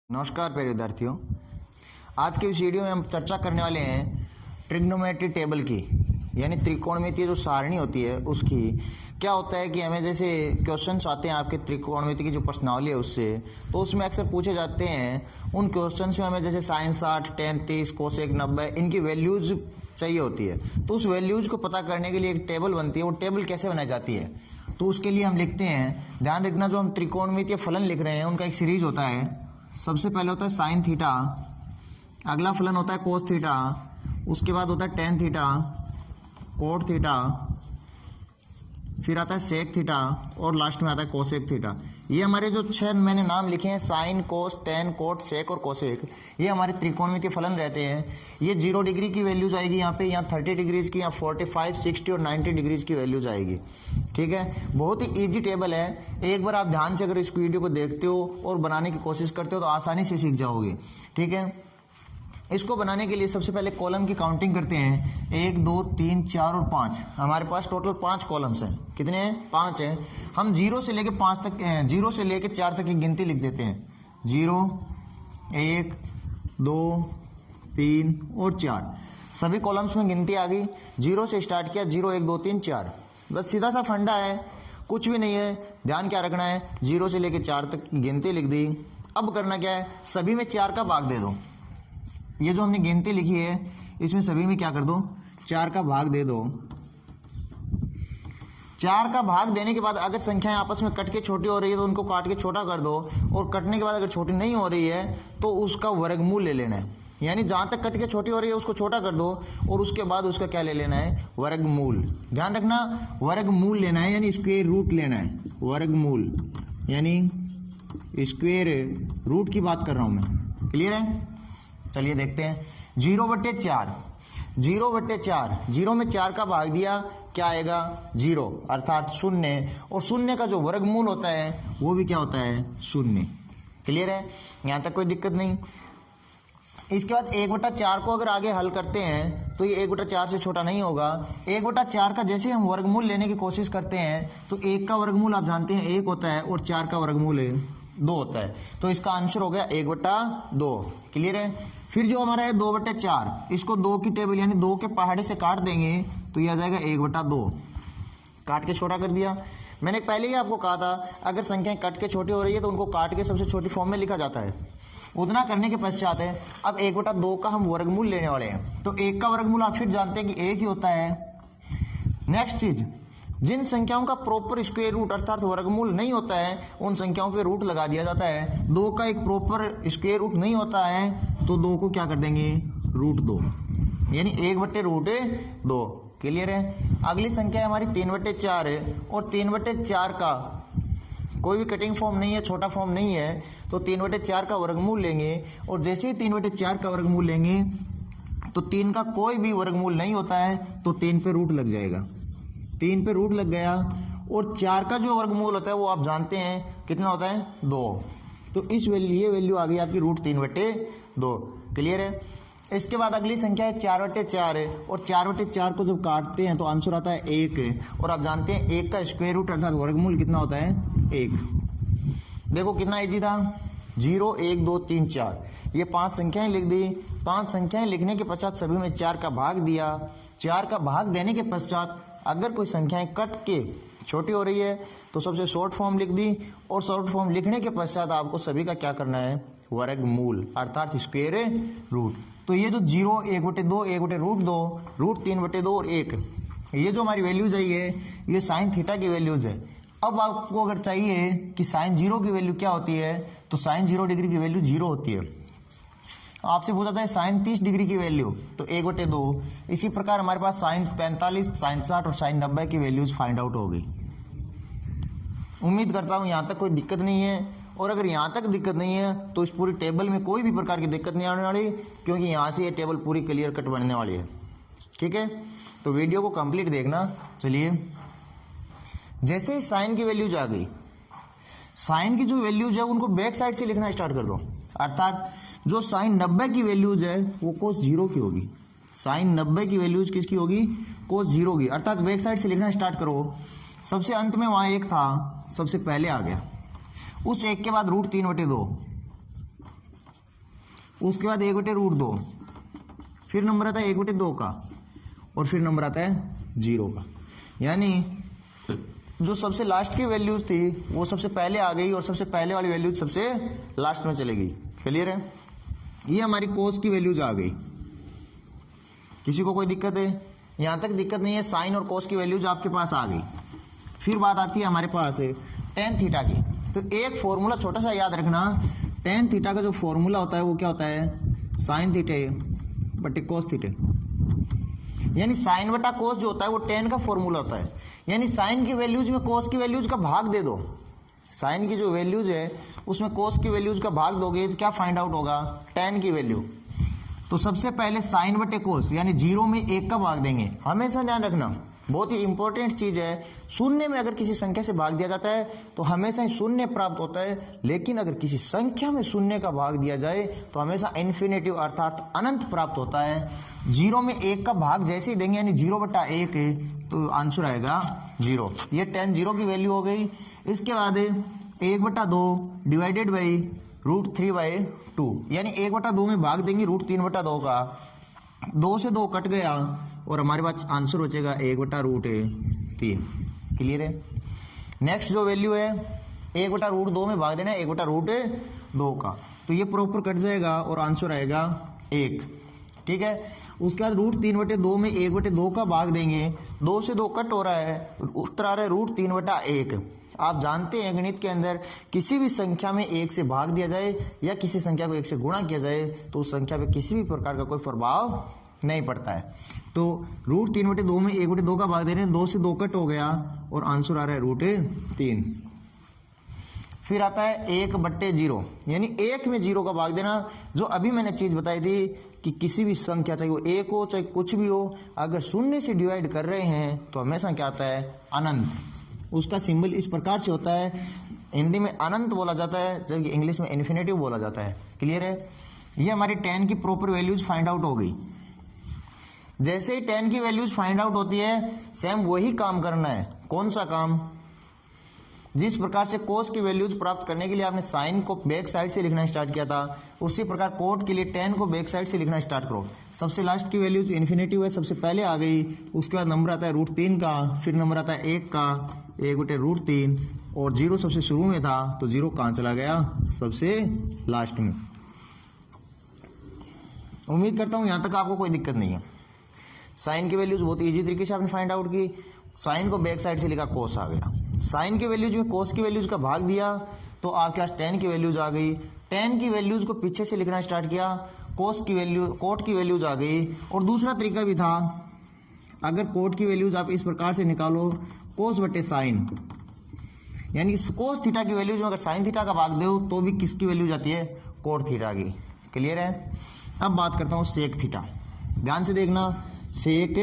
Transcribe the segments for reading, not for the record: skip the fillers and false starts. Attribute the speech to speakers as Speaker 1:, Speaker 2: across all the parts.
Speaker 1: नमस्कार प्यारे विद्यार्थियों। आज के इस वीडियो में हम चर्चा करने वाले हैं ट्रिग्नोमेट्री टेबल की, यानी त्रिकोणमितीय जो सारणी होती है उसकी। क्या होता है कि हमें जैसे क्वेश्चंस आते हैं आपके त्रिकोणमिति की जो प्रश्नावली है उससे, तो उसमें अक्सर पूछे जाते हैं। उन क्वेश्चंस में हमें जैसे साइन 60, tan 30, कोसेक 90 इनकी वैल्यूज चाहिए होती है। तो उस वैल्यूज को पता करने के लिए एक टेबल बनती है। वो टेबल कैसे बनाई जाती है तो उसके लिए हम लिखते हैं, ध्यान रखना जो हम त्रिकोणमितीय फलन लिख रहे हैं उनका एक सीरीज होता है। सबसे पहले होता है साइन थीटा, अगला फलन होता है कोस थीटा, उसके बाद होता है टेन थीटा, कोट थीटा, फिर आता है सेक थीटा और लास्ट में आता है कोसेक थीटा। ये हमारे जो 6 मैंने नाम लिखे हैं, साइन, कोस, टेन, कोट, सेक और कोसेक, ये हमारे त्रिकोणमितीय फलन रहते हैं। ये 0 डिग्री की वैल्यूज आएगी यहाँ पे, यहाँ 30 डिग्रीज की, यहाँ 45, 60 और 90 डिग्रीज की वैल्यूज आएगी। ठीक है, बहुत ही इजी टेबल है। एक बार आप ध्यान से अगर इस वीडियो को देखते हो और बनाने की कोशिश करते हो तो आसानी से सीख जाओगे। ठीक है, इसको बनाने के लिए सबसे पहले कॉलम की काउंटिंग करते हैं। 1, 2, 3, 4 और 5। हमारे पास टोटल 5 कॉलम्स हैं। कितने हैं? 5 हैं। हम 0 से लेके 5 तक, 0 से लेके 4 तक की गिनती लिख देते हैं। 0, 1, 2, 3 और 4। सभी कॉलम्स में गिनती आ गई। 0 से स्टार्ट किया, 0, 1, 2, 3, 4। बस सीधा सा फंडा है, कुछ भी नहीं है। ध्यान क्या रखना है, 0 से लेके 4 तक की गिनती लिख दी। अब करना क्या है, सभी में 4 का भाग दे दो। ये जो हमने गिनती लिखी है इसमें सभी में क्या कर दो, 4 का भाग दे दो। 4 का भाग देने के बाद अगर संख्याएं आपस में कट के छोटी हो रही है तो उनको काट के छोटा कर दो, और कटने के बाद अगर छोटी नहीं हो रही है तो उसका वर्गमूल ले लेना है। यानी जहां तक कट के छोटी हो रही है उसको छोटा कर दो और उसके बाद उसका क्या ले लेना है, वर्गमूल। ध्यान रखना, वर्गमूल लेना है, यानी स्क्वायर रूट लेना है। वर्गमूल यानी स्क्वायर रूट की बात कर रहा हूं मैं। क्लियर है? चलिए देखते हैं। 0/4, 0/4, 0 में 4 का भाग दिया, क्या आएगा? 0 अर्थात 0। और 0 का जो वर्गमूल होता है वो भी क्या होता है? 0। क्लियर है? यहां तक कोई दिक्कत नहीं। इसके बाद 1/4 को अगर आगे हल करते हैं तो ये 1/4 से छोटा नहीं होगा। 1/4 का जैसे हम वर्गमूल लेने की कोशिश करते हैं तो 1 का वर्गमूल आप जानते हैं 1 होता है और 4 का वर्गमूल 2 होता है। तो इसका आंसर हो गया 1/2। क्लियर है? फिर जो हमारा है 2/4, इसको 2 की टेबल यानी 2 के पहाड़े से काट देंगे तो यह आ जाएगा 1/2। काट के छोटा कर दिया। मैंने पहले ही आपको कहा था अगर संख्याएं कट के छोटी हो रही है तो उनको काट के सबसे छोटी फॉर्म में लिखा जाता है। उतना करने के पश्चात है अब 1/2 का हम वर्गमूल लेने वाले हैं। तो 1 का वर्गमूल आप फिर जानते हैं कि 1 ही होता है। नेक्स्ट चीज, जिन संख्याओं का प्रॉपर स्क्वायर रूट अर्थात वर्गमूल नहीं होता है उन संख्याओं पे रूट लगा दिया जाता है। 2 का एक प्रॉपर स्क्वायर रूट नहीं होता है तो 2 को क्या कर देंगे, √2, यानी 1/√2। क्लियर है? अगली संख्या है हमारी 3/4 है, और 3/4 का कोई भी कटिंग फॉर्म नहीं है, छोटा फॉर्म नहीं है, तो 3/4 का वर्गमूल लेंगे। और जैसे ही 3/4 का वर्गमूल लेंगे तो 3 का कोई भी वर्गमूल नहीं होता है तो 3 पे रूट लग जाएगा। 3 पे रूट लग गया। और 4 का जो वर्गमूल होता है वो आप जानते हैं कितना होता है, 2। तो इस ये वैल्यू आ गई आपकी √3/2। क्लियर है? इसके बाद अगली संख्या है 4/4 है, और 4/4 को जब काटते हैं तो आंसर आता है 1। और आप जानते हैं 1 का स्क्वायर रूट अर्थात वर्गमूल कितना होता है, 1। देखो कितना इजी था। 0, 1, 2, 3, 4 ये 5 संख्याएं लिख दी। 5 संख्याएं लिखने के पश्चात सभी में 4 का भाग दिया। 4 का भाग देने के पश्चात अगर कोई संख्याएं कट के छोटी हो रही है तो सबसे शॉर्ट फॉर्म लिख दी। और शॉर्ट फॉर्म लिखने के पश्चात आपको सभी का क्या करना है, वर्गमूल अर्थात स्क्वायर रूट। तो ये जो 0, 1/2, 1/√2, √3/2 और 1, ये जो हमारी वैल्यूज आई है ये साइन थीटा की वैल्यूज है। अब आपको अगर चाहिए कि साइन 0 की वैल्यू क्या होती है तो साइन 0 डिग्री की वैल्यू 0 होती है। आपसे पूछा था साइन 30 डिग्री की वैल्यू तो 1/2। इसी प्रकार हमारे पास साइन 45, साइन 60 और साइन 90 की वैल्यूज फाइंड आउट हो गई। उम्मीद करता हूं यहां तक कोई दिक्कत नहीं है। और अगर यहां तक दिक्कत नहीं है तो इस पूरी टेबल में कोई भी प्रकार की दिक्कत नहीं आने वाली, क्योंकि यहां से ये टेबल पूरी क्लियर कट बनने वाली है। ठीक है, तो वीडियो को कंप्लीट देखना। चलिए, जैसे ही साइन की वैल्यूज आ गई, साइन की जो वैल्यूज है उनको बैक साइड से लिखना स्टार्ट कर दो। अर्थात जो साइन 90 की वैल्यूज है वो cos 0 की होगी। साइन 90 की वैल्यूज किसकी होगी, cos 0 की। अर्थात बैक साइड से लिखना स्टार्ट करो। सबसे अंत में वहां 1 था, सबसे पहले आ गया। उस 1 के बाद √3/2, उसके बाद 1/√2, फिर नंबर आता है 1/2 का, और फिर नंबर आता है 0 का। यानी जो सबसे लास्ट की वैल्यूज थी वो सबसे पहले आ गई और सबसे पहले वाली वैल्यूज सबसे लास्ट में चली गई। क्लियर है? ये हमारी कोस की वैल्यूज आ गई। किसी को कोई दिक्कत है? यहां तक दिक्कत नहीं है, साइन और कोस की वैल्यूज आपके पास आ गई। फिर बात आती है हमारे पास टेन थीटा की। तो एक फॉर्मूला छोटा सा याद रखना, टेन थीटा का जो फॉर्मूला होता है वो क्या होता है, साइन थीटे बटे कोस थीटे। यानी साइन बटा कोस जो होता है वो टेन का फॉर्मूला होता है। यानी साइन की वैल्यूज में कोस की वैल्यूज का भाग दे दो, साइन की जो वैल्यूज है उसमें कोस की वैल्यूज का भाग दोगे तो क्या फाइंड आउट होगा, टेन की वैल्यू। तो सबसे पहले साइन बटे कोस यानी 0 में 1 का भाग देंगे। हमेशा ध्यान रखना, बहुत ही इंपॉर्टेंट चीज है, शून्य में अगर किसी संख्या से भाग दिया जाता है तो हमेशा ही शून्य प्राप्त होता है, लेकिन अगर किसी संख्या में शून्य का भाग दिया जाए तो हमेशा इन्फिनेटिव अर्थात अनंत प्राप्त होता है। 0 में 1 का भाग जैसे ही देंगे यानी 0/1 है तो आंसर आएगा 0। ये tan 0 की वैल्यू हो गई। इसके बाद 1/2 डिवाइडेड बाई √3/2 यानी 1/2 में भाग देंगे √3/2 का, 2 से 2 कट गया और हमारे पास आंसर बचेगा 1/√3। क्लियर है? नेक्स्ट जो वैल्यू है 1/√2 में भाग देना है 1/√2 का, तो ये प्रॉपर कट जाएगा और आंसर आएगा 1। ठीक है? उसके बाद √3/2 में 1/2 का भाग देंगे, 2 से 2 कट हो रहा है, उत्तर आ रहा है √3/1। आप जानते हैं गणित के अंदर किसी भी संख्या में 1 से भाग दिया जाए या किसी संख्या को 1 से गुणा किया जाए तो उस संख्या पे किसी भी प्रकार का कोई प्रभाव नहीं पड़ता है। तो √3/2 में 1/2 का भाग दे रहे हैं, 2 से 2 कट हो गया और आंसर आ रहा है √3। फिर आता है 1/0 यानी 1 में 0 का भाग देना। जो अभी मैंने चीज बताई थी कि किसी भी संख्या चाहे वो 1 हो चाहे कुछ भी हो, अगर शून्य से डिवाइड कर रहे हैं तो हमेशा क्या आता है, अनंत। उसका सिंबल इस प्रकार से होता है, हिंदी में अनंत बोला जाता है जबकि इंग्लिश में इन्फिनेटिव बोला जाता है। क्लियर है? ये हमारी tan की प्रॉपर वैल्यूज फाइंड आउट हो गई। जैसे ही tan की वैल्यूज फाइंड आउट होती है सेम वही काम करना है। कौन सा काम? जिस प्रकार से कोस की वैल्यूज प्राप्त करने के लिए आपने साइन को बैक साइड से लिखना स्टार्ट किया था, उसी प्रकार कोट के लिए tan को बैक साइड से लिखना स्टार्ट करो। सबसे लास्ट की वैल्यूज इन्फिनेटिव है, सबसे पहले आ गई, उसके बाद नंबर आता है √3 का, फिर नंबर आता है 1 का, 1/√3 और 0 सबसे शुरू में था तो 0 कहां चला गया, सबसे लास्ट में। उम्मीद करता हूं यहां तक आपको कोई दिक्कत नहीं है। साइन की वैल्यूज बहुत इजी तरीके से आपने फाइंड आउट की, साइन को बैक साइड से लिखा, कोस आ गया। साइन की वैल्यूज में कोस की वैल्यूज का भाग दिया तो आपके पास tan की वैल्यूज आ गई। tan की वैल्यूज को पीछे से लिखना स्टार्ट किया, कोस की वैल्यू कोट की वैल्यूज आ गई। और दूसरा तरीका भी था, अगर कोट की वैल्यूज आप इस प्रकार से निकालो, कोस बटे साइन यानी कोस थीटा की वैल्यूज में अगर साइन थीटा का भाग दो तो भी किसकी वैल्यू जाती है, कोट थीटा की। क्लियर है? अब बात करता हूं सेक थीटा। ध्यान से देखना, सेक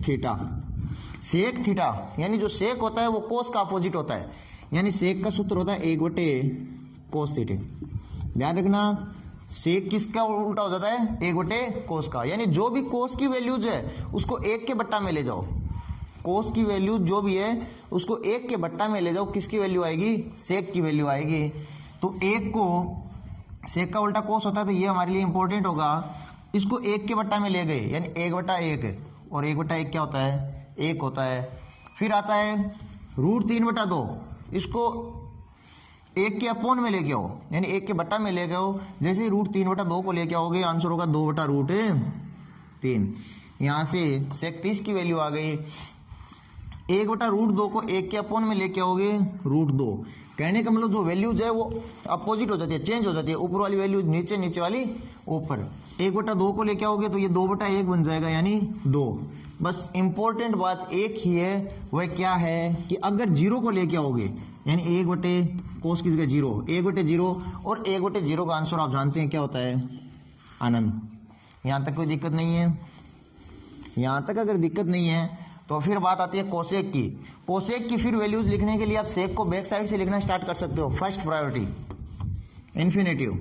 Speaker 1: थीटा। सेक थीटा यानी जो सेक होता है वो कोस का अपोजिट होता है, यानी सेक का सूत्र होता है 1/कोस थीटा। ध्यान रखना, सेक किसका उल्टा हो जाता है, 1/कोस का। यानी जो भी कोस की वैल्यूज है उसको 1 के बट्टा में ले जाओ, कोस की वैल्यू जो भी है उसको 1 के बट्टा में ले जाओ, किसकी वैल्यू आएगी, सेक की वैल्यू आएगी। तो 1 को, सेक का उल्टा कोस होता है तो ये हमारे लिए इंपॉर्टेंट होगा, इसको 1 के बट्टा में ले गए यानी 1/1 और 1/1 क्या होता है, 1 होता है। फिर आता है √3/2, इसको 1 के अपोन में लेके आओ यानी 1 के बट्टा में लेके आओ। जैसे ही √3/2 को लेके आओगे आंसर होगा 2/√3। यहां से सेक 30 की वैल्यू आ गई। 1/√2 को 1 के अपोन में लेके आओगे √2। कहने का मतलब जो वैल्यूज है वो अपोजिट हो जाती है, चेंज हो जाती है, ऊपर वाली वैल्यू नीचे, नीचे वाली ऊपर। 1/2 को लेके आओगे तो ये 2/1 बन जाएगा यानी 2। बस इंपॉर्टेंट बात एक ही है, वह क्या है कि अगर 0 को लेके आओगे यानी 1/कोस की जगह 0, 1/0 और 1/0 का आंसर आप जानते हैं क्या होता है, अनंत। यहां तक कोई दिक्कत नहीं है? यहां तक अगर दिक्कत नहीं है तो फिर बात आती है कोसेक की। कोसेक की फिर वैल्यूज लिखने के लिए आप सेक को बैक साइड से लिखना स्टार्ट कर सकते हो। फर्स्ट प्रायोरिटी इन्फिनेटिव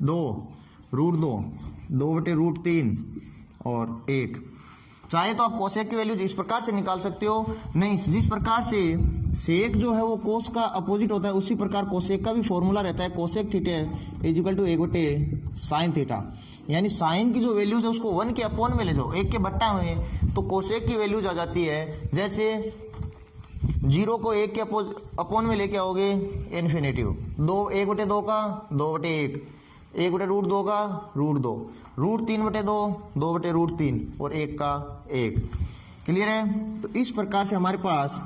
Speaker 1: 2, √2, 2/√3 और 1। चाहे तो आप कोसेक की वैल्यूज इस प्रकार से निकाल सकते हो, नहीं जिस प्रकार से सेक जो है वो कोस का अपोजिट होता है, उसी प्रकार कोसेक का भी फॉर्मूला रहता है cosec theta is equal to 1/sin theta. यानी साइन की जो वैल्यूज है उसको 1 के अपॉन में ले जाओ, 1 के बट्टा में, तो कोसेक की वैल्यूज आ जाती है। जैसे 0 को 1 के अपॉन में लेके आओगे इन्फिनेटिव, 1/2 का 2/1, 1/√2 का √2, √3/2, 2/√3 और 1 का 1। क्लियर है? तो इस प्रकार से हमारे पास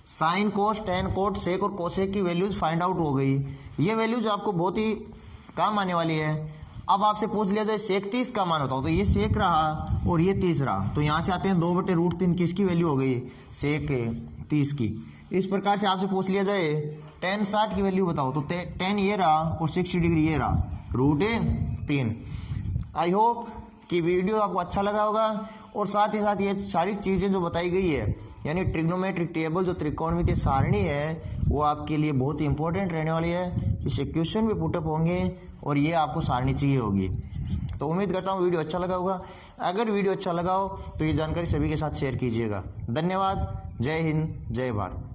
Speaker 1: साइन, कोस, टेन, कोट, सेक और कोसेक की वैल्यूज फाइंड आउट हो गई। ये वैल्यूज आपको बहुत ही काम आने वाली है। अब आपसे पूछ लिया जाए सेक 30 का मान बताओ, तो ये सेक रहा और ये 30 रहा, तो यहां से आते हैं 2/√3 किसकी वैल्यू हो गई? सेक 30 की। इस प्रकार से आपसे पूछ लिया जाए टेन 60 की वैल्यू बताओ, तो टेन ये रहा और 60 डिग्री ये रहा, √3। आई होप कि वीडियो आपको अच्छा लगा होगा, और साथ ही साथ ये सारी चीजें जो बताई गई है, यानी ट्रिग्नोमेट्रिक टेबल जो त्रिकोणमितीय सारणी है, वो आपके लिए बहुत ही इंपॉर्टेंट रहने वाली है। इससे क्वेश्चन भी पुटअप होंगे और ये आपको सारणी चाहिए होगी। तो उम्मीद करता हूँ वीडियो अच्छा लगा होगा। अगर वीडियो अच्छा लगा हो तो ये जानकारी सभी के साथ शेयर कीजिएगा। धन्यवाद। जय हिंद, जय भारत।